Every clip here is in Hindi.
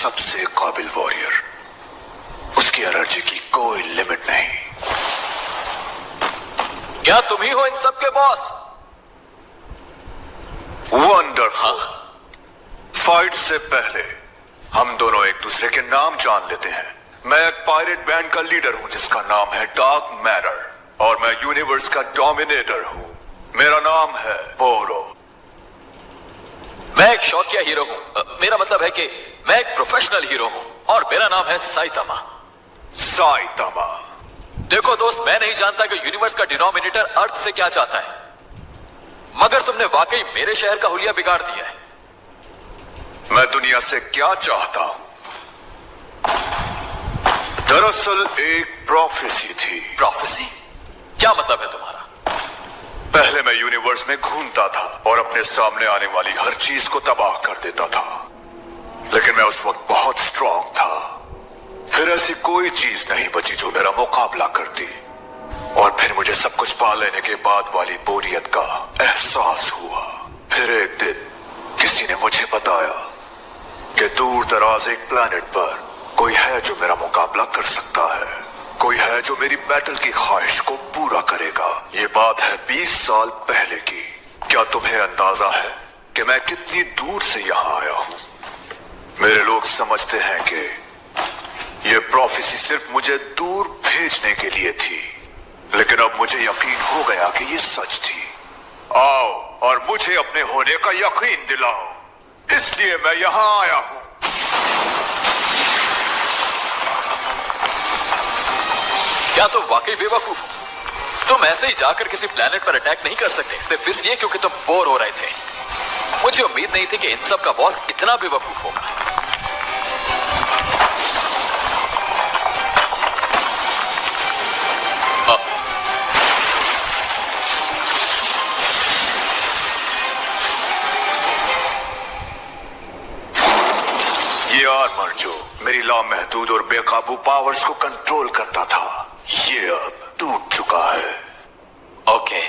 सबसे काबिल वॉरियर। उसकी एनर्जी की कोई लिमिट नहीं। क्या तुम ही हो इन सब के बॉस? वंडरफुल। फाइट से पहले हम दोनों एक दूसरे के नाम जान लेते हैं। मैं एक पायरेट बैंड का लीडर हूं जिसका नाम है डार्क मैटर, और मैं यूनिवर्स का डोमिनेटर हूं। मेरा नाम है बोरो। मैं एक शौकिया हीरो हूं। मेरा मतलब है कि मैं एक प्रोफेशनल हीरो हूं और मेरा नाम है साइतामा। साइतामा। देखो दोस्त, मैं नहीं जानता कि यूनिवर्स का डिनोमिनेटर अर्थ से क्या चाहता है, मगर तुमने वाकई मेरे शहर का हुलिया बिगाड़ दिया है। मैं दुनिया से क्या चाहता हूं? दरअसल एक प्रोफेसी थी। प्रोफेसी? क्या मतलब है तुम्हारा? पहले मैं यूनिवर्स में घूमता था और अपने सामने आने वाली हर चीज को तबाह कर देता था, लेकिन मैं उस वक्त बहुत स्ट्रांग था। फिर ऐसी कोई चीज नहीं बची जो मेरा मुकाबला करती, और फिर मुझे सब कुछ पा लेने के बाद वाली बोरियत का एहसास हुआ। फिर एक दिन किसी ने मुझे बताया कि दूर दराज एक प्लेनेट पर कोई है जो मेरा मुकाबला कर सकता है, कोई है जो मेरी बैटल की ख्वाहिश को पूरा करेगा। ये बात है 20 साल पहले की। क्या तुम्हें अंदाजा है कि मैं कितनी दूर से यहां आया हूं? मेरे लोग समझते हैं कि ये प्रोफेसी सिर्फ मुझे दूर भेजने के लिए थी, लेकिन अब मुझे यकीन हो गया कि ये सच थी। आओ और मुझे अपने होने का यकीन दिलाओ, इसलिए मैं यहां आया हूं। क्या तुम वाकई बेवकूफ हो? तुम ऐसे ही जाकर किसी प्लेनेट पर अटैक नहीं कर सकते, सिर्फ इसलिए क्योंकि तुम बोर हो रहे थे। मुझे उम्मीद नहीं थी कि इन सब का बॉस इतना बेवकूफ होगा। ये आर्मर जो मेरी लामहदूद और बेकाबू पावर्स को कंट्रोल करता था, ये अब टूट चुका है। ओके।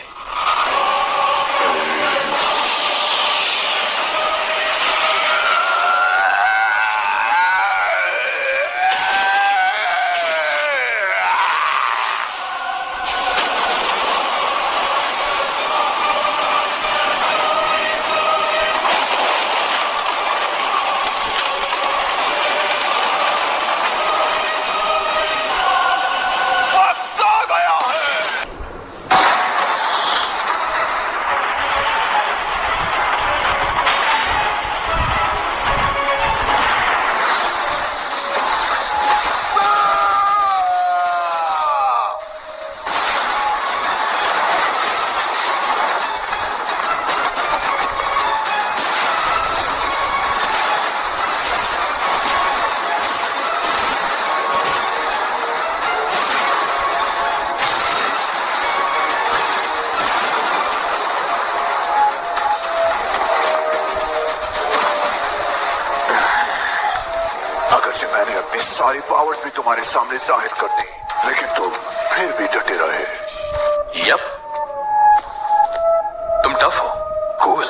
मैंने अपनी सारी पावर्स भी तुम्हारे सामने जाहिर कर दी, लेकिन तुम फिर भी डटे रहे। यप, तुम टफ हो। कूल।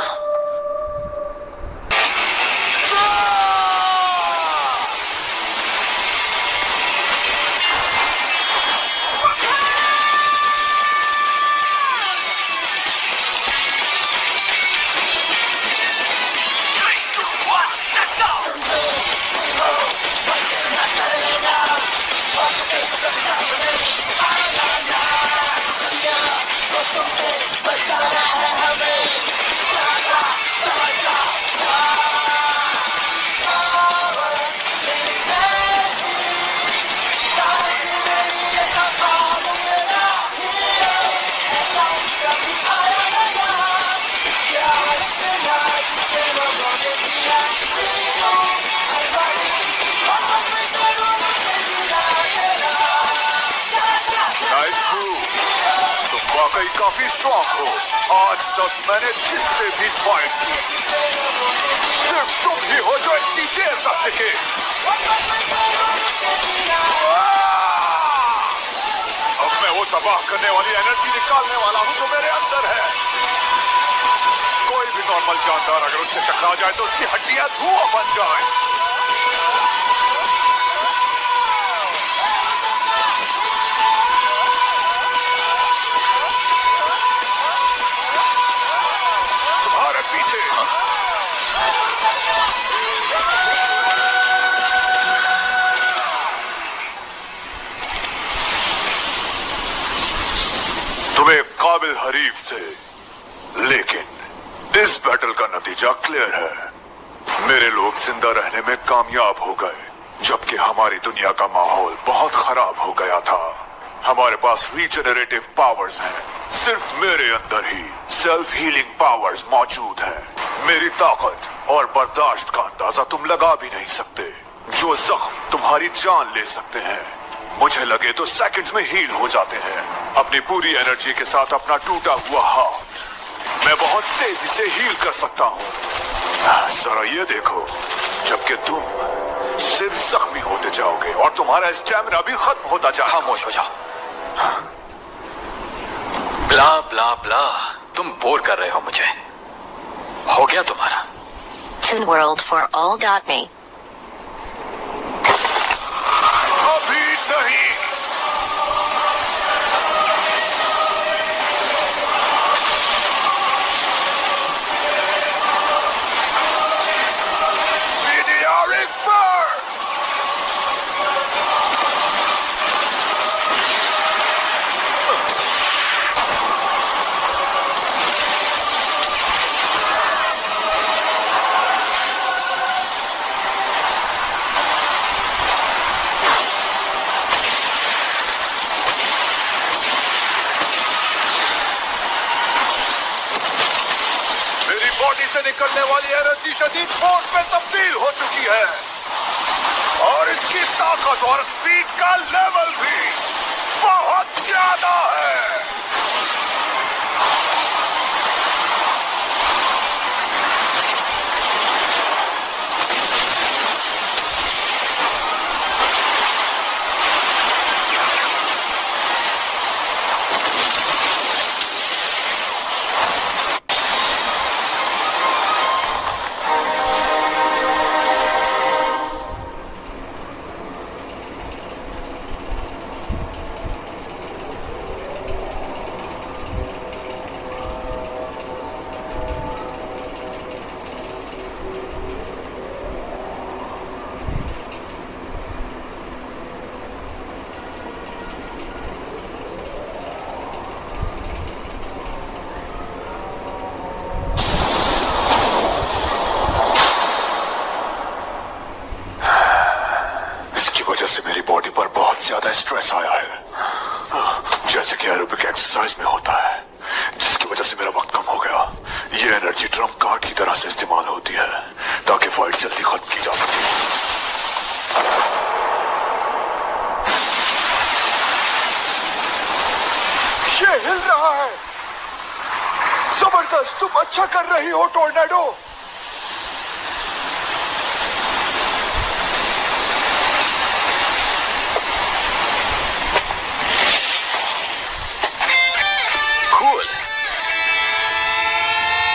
वाकई काफी स्ट्रॉन्ग हो। आज तक मैंने जिससे भी फाइट की, सिर्फ तुम ही हो जो इतनी देर तक टिके। अब मैं वो तबाह करने वाली एनर्जी निकालने वाला हूं जो मेरे अंदर है। कोई भी नॉर्मल जानदार अगर उससे टकरा जाए तो उसकी हड्डियां धुआं बन जाए। तुम एक काबिल हरीफ थे, लेकिन इस बैटल का नतीजा क्लियर है। मेरे लोग जिंदा रहने में कामयाब हो गए, जबकि हमारी दुनिया का माहौल बहुत खराब हो गया था। हमारे पास रीजनरेटिव पावर्स हैं। सिर्फ मेरे अंदर ही सेल्फ हीलिंग पावर्स मौजूद हैं। मेरी ताकत और बर्दाश्त का अंदाजा तुम लगा भी नहीं सकते। जो जख्म तुम्हारी जान ले सकते हैं, मुझे लगे तो सेकंड्स में हील हो जाते हैं। अपनी पूरी एनर्जी के साथ अपना टूटा हुआ हाथ मैं बहुत तेजी से हील कर सकता हूँ। जरा ये देखो, जबकि तुम सिर्फ जख्मी होते जाओगे और तुम्हारा स्टैमिना भी खत्म होता जाएगा। खामोश हो जाओ। ब्ला ब्ला ब्ला, तुम बोर कर रहे हो मुझे। हो गया तुम्हारा? Toon World for all got me. अभी नहीं। Meteoric burst! बॉडी से निकलने वाली एनर्जी शदीद फोर्स में तब्दील हो चुकी है और इसकी ताकत और स्पीड का लेवल भी बहुत ज्यादा है। स्ट्रेस आया है, जैसे कि एरोबिक एक्सरसाइज में होता है, जिसकी वजह से मेरा वक्त कम हो गया। ये एनर्जी ट्रम्प कार्ड की तरह से इस्तेमाल होती है ताकि फाइट जल्दी खत्म की जा सके। ये हिल रहा है। जबरदस्त, तुम अच्छा कर रही हो टोर्नेडो।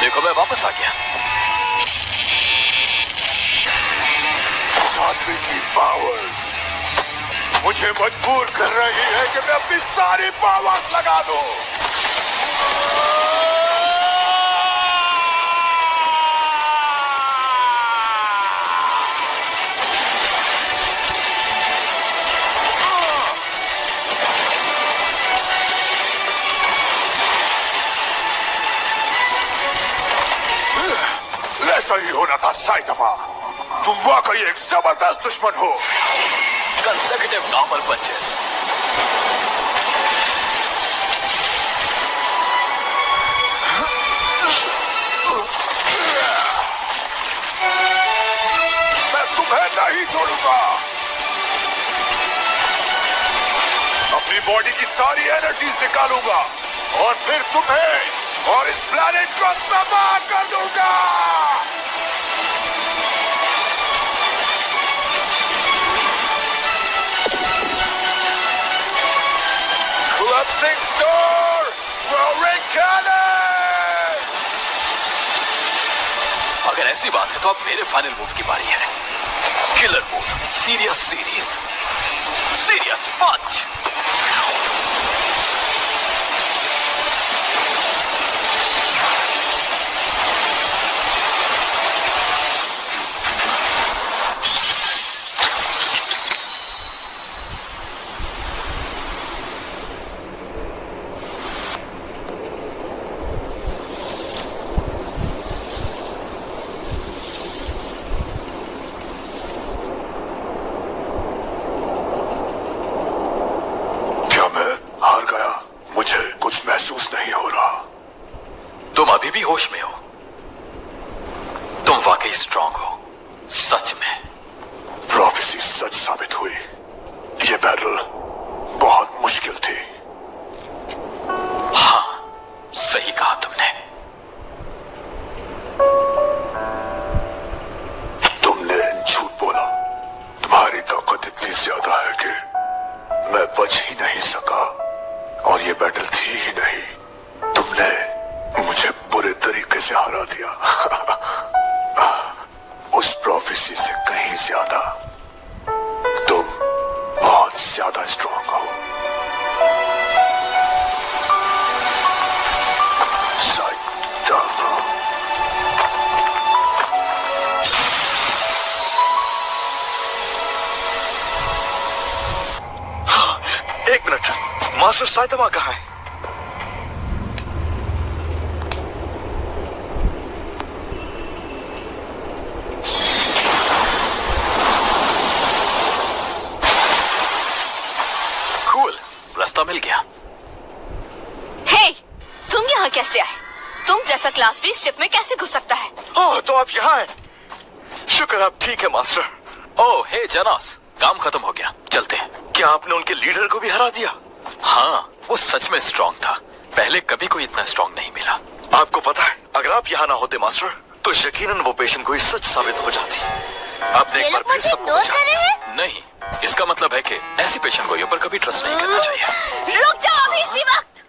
देखो मैं वापस आ गया। सात्विकी पावर्स मुझे मजबूर कर रही है कि मैं अपनी सारी पावर्स लगा दूं। ऐसा ही होना था साइतामा। तुम वाकई एक जबरदस्त दुश्मन हो। Consecutive normal punches. मैं तुम्हें नहीं छोड़ूंगा। अपनी बॉडी की सारी एनर्जीज निकालूंगा और फिर तुम्हें और इस प्लैनेट को तबाह कर दूंगा। Collapsing Star! Roaring Cannon! अगर ऐसी बात है तो अब मेरे फाइनल मूव की बारी है। Killer move, serious series, serious punch. बेहोश में हो। तुम वाकई स्ट्रांग हो, सच में। प्रोफेसी सच साबित हुई। ये बैटल बहुत मुश्किल थी। हाँ, सही कहा तुमने। तुमने झूठ बोला। तुम्हारी ताकत इतनी ज्यादा है कि मैं बच ही नहीं सका, और ये बैटल थी ही नहीं। तुमने मुझे बुरे तरीके से हरा दिया। उस प्रोफेसी से कहीं ज्यादा तुम बहुत ज्यादा स्ट्रांग हो। साइटामा। एक मिनट, मास्टर साइतामा कहाँ है? कूल, रास्ता मिल गया। हे, तुम यहाँ कैसे आए? तुम जैसा क्लास भी शिप में कैसे घुस सकता है? ओह, तो आप यहाँ हैं। शुक्र आप ठीक है मास्टर। ओह, हे जनास, काम खत्म हो गया, चलते हैं। क्या आपने उनके लीडर को भी हरा दिया? हाँ, वो सच में स्ट्रांग था। पहले कभी कोई इतना स्ट्रांग नहीं मिला। आपको पता है, अगर आप यहाँ ना होते मास्टर, तो यकीनन वो पेशेंट कोई सच साबित हो जाती। आपने एक बार फिर सबको बचा दिया। नहीं, इसका मतलब है कि ऐसी पेशेंट को ऊपर कभी ट्रस्ट नहीं करना चाहिए। रुक जाओ अभी इसी वक्त।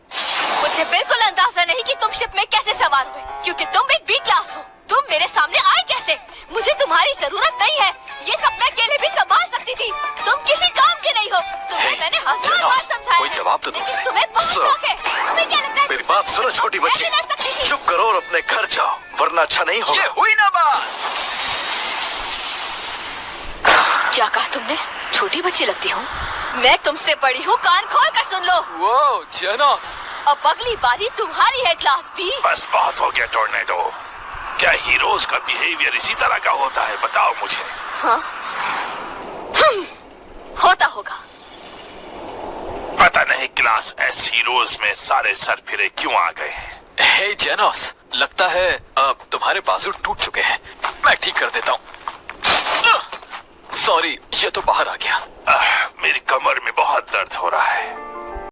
मुझे बिल्कुल अंदाजा नहीं कि तुम शिप में कैसे सवार हुए, क्योंकि तुम एक बी क्लास हो। तुम मेरे सामने आए कैसे? मुझे तुम्हारी जरूरत नहीं है। ये सब मैं अकेले भी संभाल सकती थी। तुम किसी काम के नहीं हो। तुम्हें मैंने 1000 बार समझाया। कोई जवाब तो दो लेकिन उसे। तुम्हें बहुत सर, शौक है। तुम्हें क्या लगता है? मेरी बात सुनो छोटी बच्ची, मैं भी लड़ सकती थी। चुप करो और अपने घर जाओ, वरना अच्छा नहीं ये होगा। हुई ना बात। क्या कहा तुमने? छोटी बच्ची लगती हूँ? मैं तुमसे बड़ी हूँ, कान खोल कर सुन लो। वो जेनोस, अब अगली बारी तुम्हारी है क्लास बी। बस बहुत हो गया टोर्नेडो। क्या हीरोज का बिहेवियर इसी तरह का होता है? बताओ मुझे। हाँ, होता होगा। पता नहीं क्लास एस हीरोज में सारे सर फिरे क्यों आ गए हैं। हे जेनोस, लगता है अब तुम्हारे बाजू टूट चुके हैं। मैं ठीक कर देता हूँ। सॉरी, ये तो बाहर आ गया। मेरी कमर में बहुत दर्द हो रहा है।